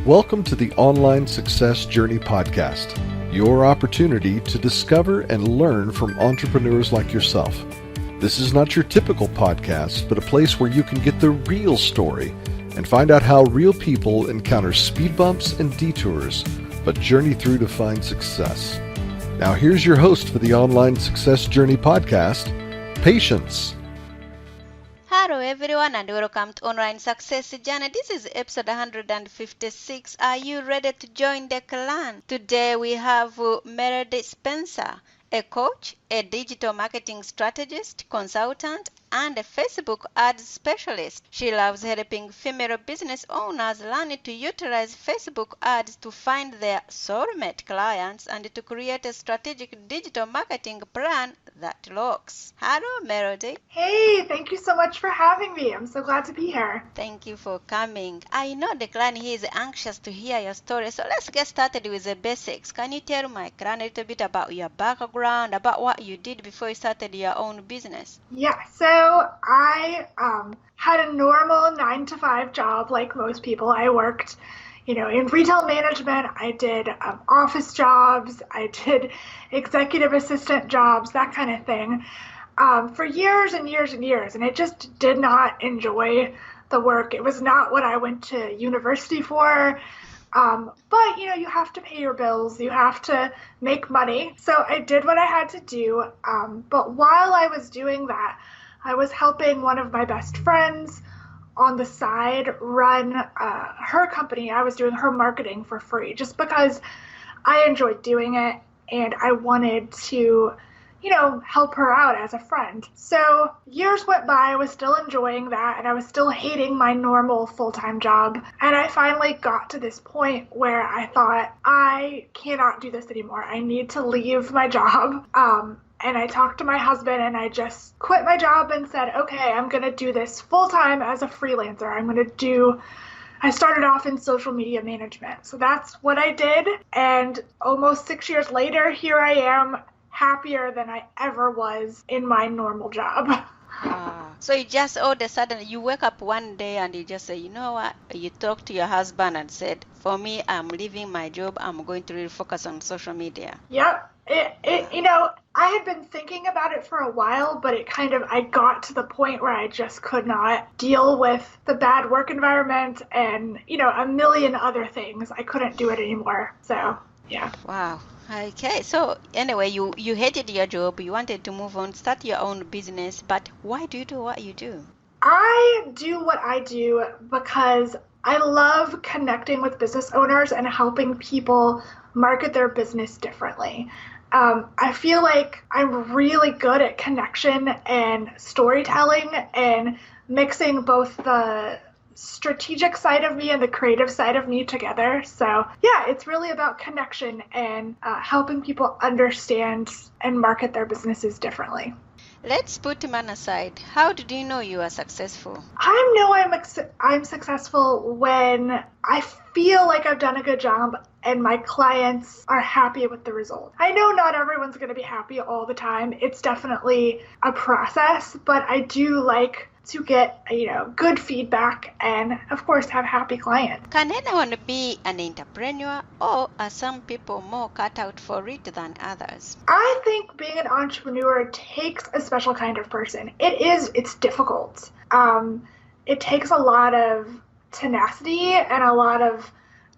Welcome to the Online Success Journey Podcast, your opportunity to discover and learn from entrepreneurs like yourself. This is not your typical podcast, but a place where you can get the real story and find out how real people encounter speed bumps and detours, but journey through to find success. Now here's your host for the Online Success Journey Podcast, Patience. Hello everyone and welcome to Online Success Journey. This is episode 156. Are you ready to join the clan? Today we have Meredith Spencer, a coach, a digital marketing strategist, consultant, and a Facebook ads specialist. She loves helping female business owners learn to utilize Facebook ads to find their soulmate clients and to create a strategic digital marketing plan that rocks. Hello, Melody. Hey, thank you so much for having me. I'm so glad to be here. Thank you for coming. I know the client here is anxious to hear your story, so let's get started with the basics. Can you tell my client a little bit about your background, about what you did before you started your own business? Yeah, so I had a normal 9-to-5 job like most people. I worked, in retail management. I did office jobs. I did executive assistant jobs, that kind of thing, for years and years and years. And I just did not enjoy the work. It was not what I went to university for. But, you have to pay your bills. You have to make money. So I did what I had to do. But while I was doing that, I was helping one of my best friends on the side run her company. I was doing her marketing for free just because I enjoyed doing it and I wanted to, help her out as a friend. So years went by, I was still enjoying that and I was still hating my normal full-time job. And I finally got to this point where I thought, I cannot do this anymore. I need to leave my job. And I talked to my husband and I just quit my job and said, okay, I'm going to do this full-time as a freelancer. I started off in social media management. So that's what I did. And almost 6 years later, here I am, happier than I ever was in my normal job. So you just all of a sudden, you wake up one day and you just say, you know what? You talk to your husband and said, for me, I'm leaving my job. I'm going to really focus on social media. Yep. I had been thinking about it for a while, but I got to the point where I just could not deal with the bad work environment and, a million other things. I couldn't do it anymore. So, yeah. Wow. Okay. So anyway, you hated your job. You wanted to move on, start your own business. But why do you do what you do? I do what I do because I love connecting with business owners and helping people market their business differently. I feel like I'm really good at connection and storytelling and mixing both the strategic side of me and the creative side of me together. So yeah, it's really about connection and helping people understand and market their businesses differently. Let's put man aside. How did you know you are successful? I know I'm successful when I feel like I've done a good job and my clients are happy with the result. I know not everyone's going to be happy all the time. It's definitely a process, but I do like to get, good feedback and, of course, have happy clients. Can anyone be an entrepreneur, or are some people more cut out for it than others? I think being an entrepreneur takes a special kind of person. It's difficult. It takes a lot of tenacity and a lot of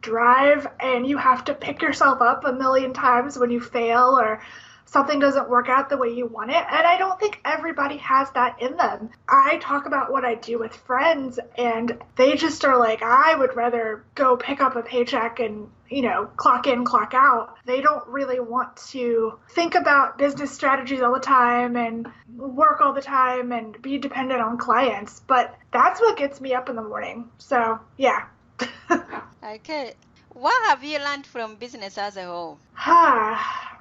drive, and you have to pick yourself up a million times when you fail or something doesn't work out the way you want it. And I don't think everybody has that in them. I talk about what I do with friends and they just are like, I would rather go pick up a paycheck and, clock in, clock out. They don't really want to think about business strategies all the time and work all the time and be dependent on clients. But that's what gets me up in the morning. So, yeah. Okay. What have you learned from business as a whole?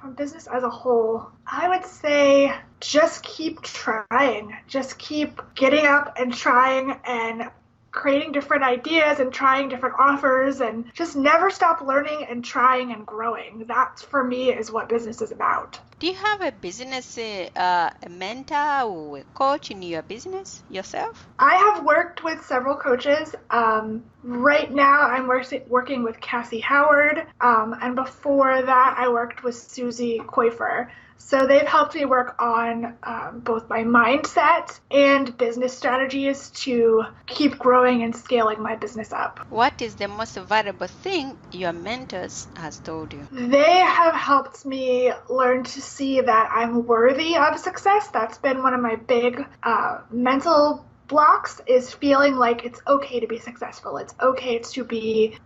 From business as a whole, I would say just keep trying. Just keep getting up and trying and creating different ideas and trying different offers and just never stop learning and trying and growing. That, for me, is what business is about. Do you have a business a mentor or a coach in your business yourself? I have worked with several coaches. Right now, I'm working with Cassie Howard, and before that, I worked with Susie Koifer. So they've helped me work on both my mindset and business strategies to keep growing and scaling my business up. What is the most valuable thing your mentors has told you? They have helped me learn to see that I'm worthy of success. That's been one of my big mental blocks, is feeling like it's okay to be successful. It's okay to be,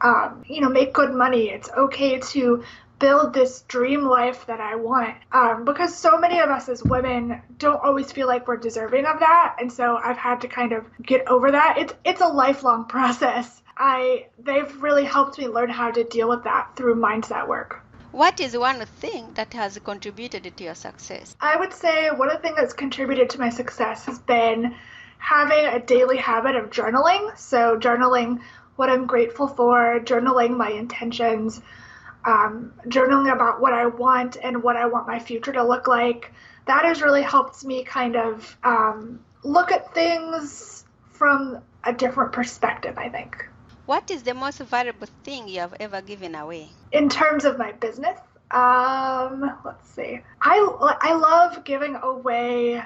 make good money. It's okay to build this dream life that I want. Because so many of us as women don't always feel like we're deserving of that. And so I've had to kind of get over that. It's a lifelong process. They've really helped me learn how to deal with that through mindset work. What is one thing that has contributed to your success? I would say one of the things that's contributed to my success has been having a daily habit of journaling. So journaling what I'm grateful for, journaling my intentions, journaling about what I want and what I want my future to look like. That has really helped me kind of look at things from a different perspective, I think. What is the most valuable thing you have ever given away? In terms of my business, let's see. I love giving away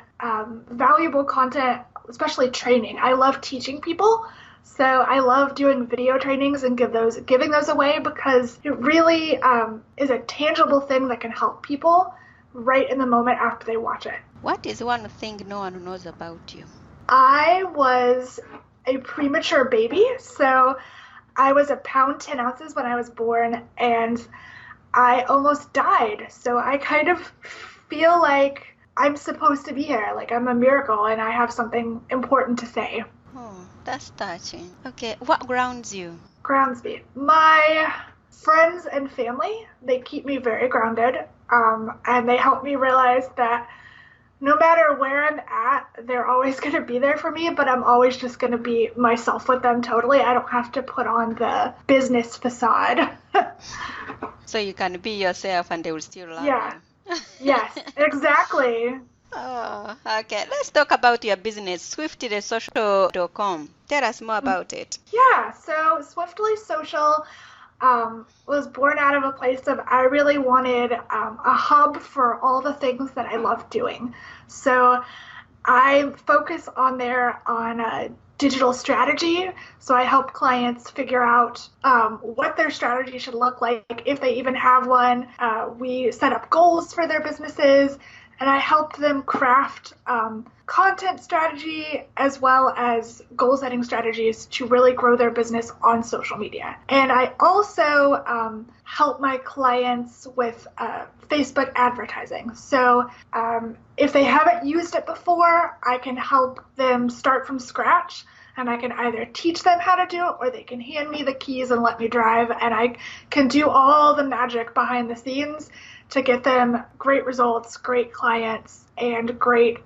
valuable content, especially training. I love teaching people. So I love doing video trainings and giving those away because it really is a tangible thing that can help people right in the moment after they watch it. What is one thing no one knows about you? I was a premature baby, so I was 1 pound 10 ounces when I was born, and I almost died. So I kind of feel like I'm supposed to be here, like I'm a miracle and I have something important to say. Oh, that's touching. Okay, what grounds you? Grounds me. My friends and family, they keep me very grounded, and they help me realize that no matter where I'm at, they're always going to be there for me, but I'm always just going to be myself with them totally. I don't have to put on the business facade. So you can be yourself and they will still love Yeah. you. Yes, exactly. Oh, okay. Let's talk about your business, swiftly.social.com. Tell us more about it. Yeah, so Swiftly Social was born out of a place of I really wanted a hub for all the things that I love doing. So I focus on digital strategy. So I help clients figure out what their strategy should look like, if they even have one. We set up goals for their businesses, and I help them craft content strategy as well as goal setting strategies to really grow their business on social media. And I also help my clients with Facebook advertising. So if they haven't used it before, I can help them start from scratch, and I can either teach them how to do it or they can hand me the keys and let me drive, and I can do all the magic behind the scenes to get them great results, great clients, and great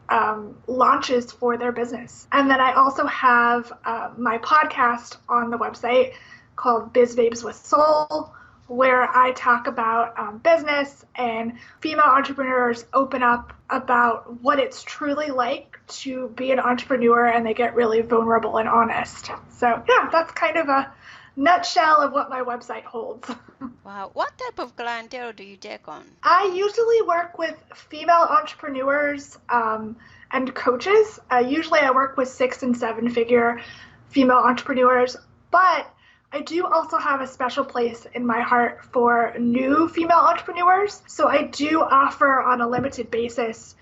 launches for their business. And then I also have my podcast on the website called Biz Babes with Soul, where I talk about business, and female entrepreneurs open up about what it's truly like to be an entrepreneur, and they get really vulnerable and honest. So yeah, that's kind of a nutshell of what my website holds. Wow. What type of clientele do you take on? I usually work with female entrepreneurs and coaches. Usually I work with 6- and 7-figure female entrepreneurs, but I do also have a special place in my heart for new female entrepreneurs. So I do offer on a limited basis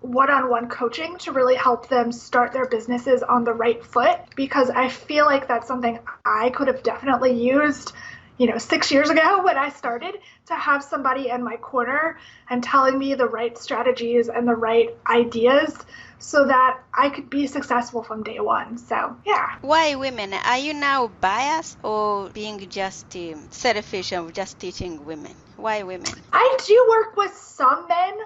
one-on-one coaching to really help them start their businesses on the right foot, because I feel like that's something I could have definitely used 6 years ago when I started, to have somebody in my corner and telling me the right strategies and the right ideas so that I could be successful from day one. So, yeah. Why women? Are you now biased or being just selfish of just teaching women? Why women? I do work with some men,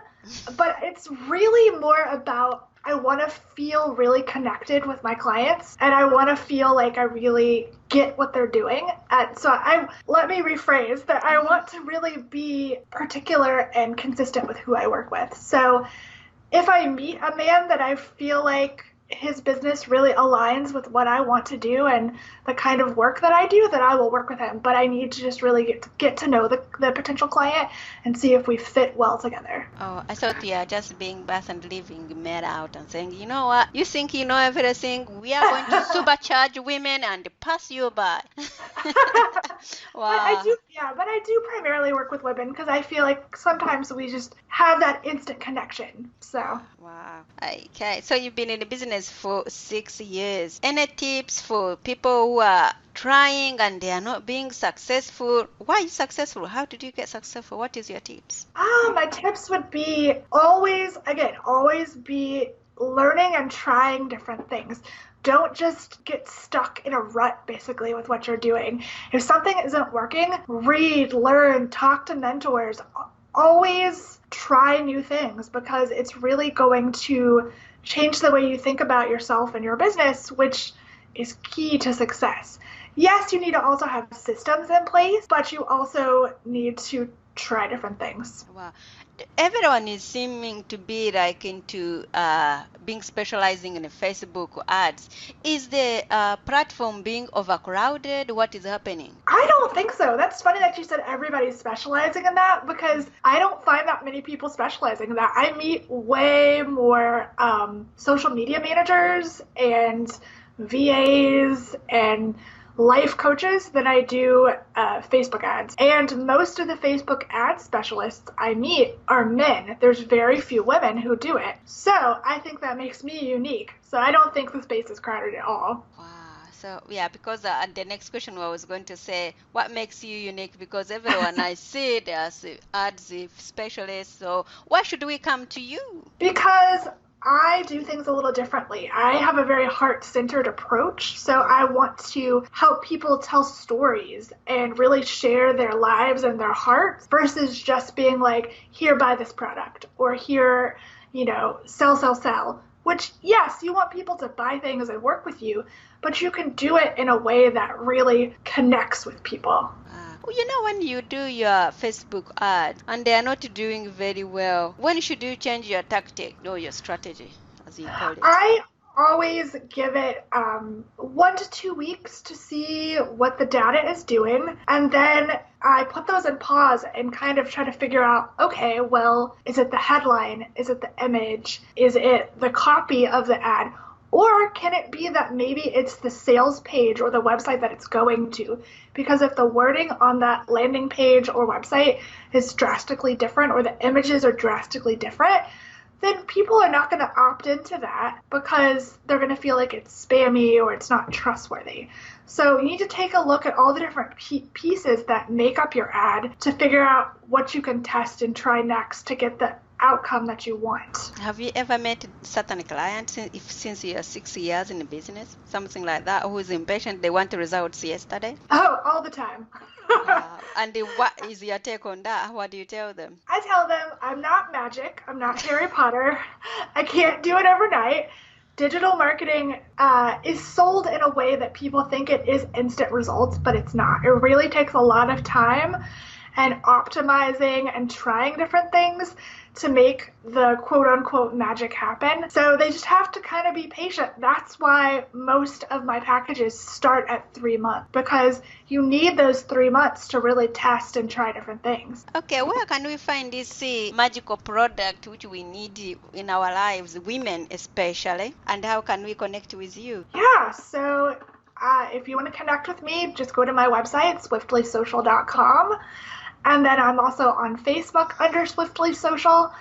but it's really more about I want to feel really connected with my clients, and I want to feel like I really get what they're doing. And so let me rephrase that. I want to really be particular and consistent with who I work with. So if I meet a man that I feel like his business really aligns with what I want to do and the kind of work that I do, then I will work with him. But I need to just really get to know the potential client and see if we fit well together. Oh, I thought you are just being Bath and leaving men out and saying, you know what, you think you know everything, we are going to supercharge women and pass you by. Wow. But I do primarily work with women because I feel like sometimes we just have that instant connection. So. Wow. Okay. So you've been in the business for 6 years. Any tips for people who are trying and they are not being successful? Why are you successful? How did you get successful? What is your tips? My tips would be always be learning and trying different things. Don't just get stuck in a rut, basically, with what you're doing. If something isn't working, read, learn, talk to mentors. Always try new things because it's really going to change the way you think about yourself and your business, which is key to success. Yes, you need to also have systems in place, but you also need to try different things. Wow. Everyone is seeming to be like into being specializing in Facebook ads. Is the platform being overcrowded? What is happening? I don't think so. That's funny that you said everybody's specializing in that because I don't find that many people specializing in that. I meet way more social media managers and VAs and life coaches than I do Facebook ads. And most of the Facebook ad specialists I meet are men. There's very few women who do it. So I think that makes me unique. So I don't think the space is crowded at all. Wow. So yeah, because the next question I was going to say, what makes you unique? Because everyone I see there's ads specialists. So why should we come to you? Because I do things a little differently. I have a very heart-centered approach, so I want to help people tell stories and really share their lives and their hearts versus just being like, here, buy this product, or here, sell, which, yes, you want people to buy things and work with you, but you can do it in a way that really connects with people. When you do your Facebook ad and they are not doing very well, when should you change your tactic or your strategy, as you call it? I always give it 1 to 2 weeks to see what the data is doing. And then I put those in pause and kind of try to figure out, okay, well, is it the headline? Is it the image? Is it the copy of the ad? Or can it be that maybe it's the sales page or the website that it's going to? Because if the wording on that landing page or website is drastically different or the images are drastically different, then people are not going to opt into that because they're going to feel like it's spammy or it's not trustworthy. So you need to take a look at all the different pieces that make up your ad to figure out what you can test and try next to get the outcome that you want. Have you ever met certain clients since you're 6 years in the business, something like that, who is impatient, they want the results yesterday? Oh, all the time. And what is your take on that? What do you tell them? I tell them I'm not magic. I'm not Harry Potter. I can't do it overnight. Digital marketing is sold in a way that people think it is instant results, but it's not. It really takes a lot of time and optimizing and trying different things to make the quote-unquote magic happen. So they just have to kind of be patient. That's why most of my packages start at 3 months, because you need those 3 months to really test and try different things. Okay, where can we find this magical product which we need in our lives, women especially, and how can we connect with you? Yeah, so if you want to connect with me, just go to my website, swiftlysocial.com. And then I'm also on Facebook under Swiftly Social,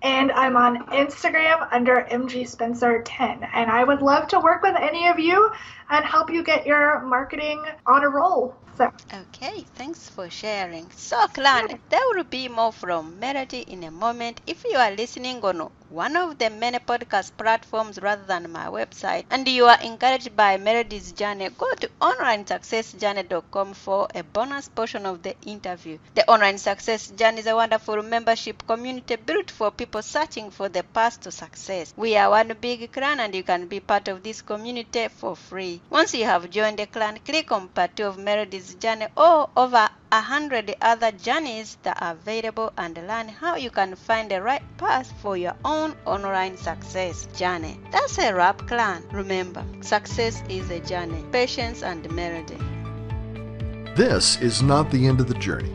and I'm on Instagram under MGSpencer10. And I would love to work with any of you and help you get your marketing on a roll. So. Okay, thanks for sharing. So, Clan, there will be more from Melody in a moment. If you are listening on one of the many podcast platforms rather than my website, and you are encouraged by Melody's journey, go to onlinesuccessjourney.com for a bonus portion of the interview. The Online Success Journey is a wonderful membership community built for people searching for the path to success. We are one big clan, and you can be part of this community for free. journey. Once you have joined the clan, click on part 2 of Melody's journey or over 100 other journeys that are available and learn how you can find the right path for your own online success journey. That's a wrap, clan. Remember, success is a journey. Patience and Melody. This is not the end of the journey.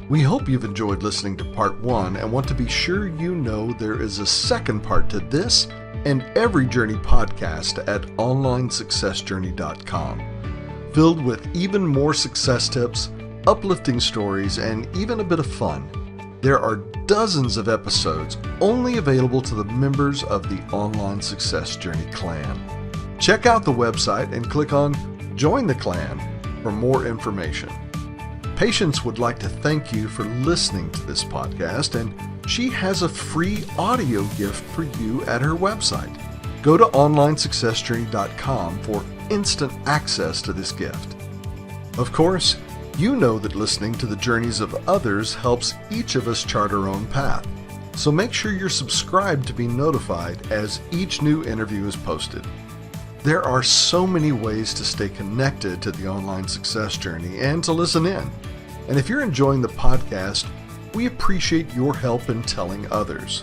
We hope you've enjoyed listening to part 1 and want to be sure you know there is a second part to this and every journey podcast at onlinesuccessjourney.com, filled with even more success tips, uplifting stories, and even a bit of fun. There are dozens of episodes only available to the members of the Online Success Journey clan. Check out the website and click on Join the Clan for more information. Patience would like to thank you for listening to this podcast, and she has a free audio gift for you at her website. Go to onlinesuccessjourney.com for instant access to this gift. Of course, you know that listening to the journeys of others helps each of us chart our own path. So make sure you're subscribed to be notified as each new interview is posted. There are so many ways to stay connected to the Online Success Journey and to listen in. And if you're enjoying the podcast, we appreciate your help in telling others.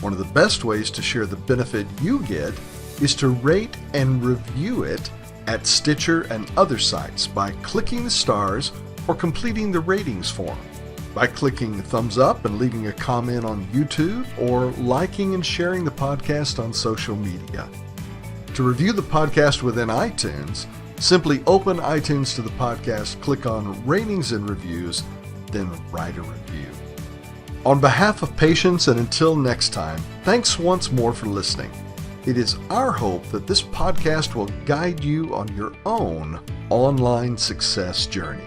One of the best ways to share the benefit you get is to rate and review it at Stitcher and other sites by clicking the stars or completing the ratings form, by clicking thumbs up and leaving a comment on YouTube, or liking and sharing the podcast on social media. To review the podcast within iTunes, simply open iTunes to the podcast, click on Ratings and Reviews, then write a review. On behalf of Patience, and until next time, thanks once more for listening. It is our hope that this podcast will guide you on your own online success journey.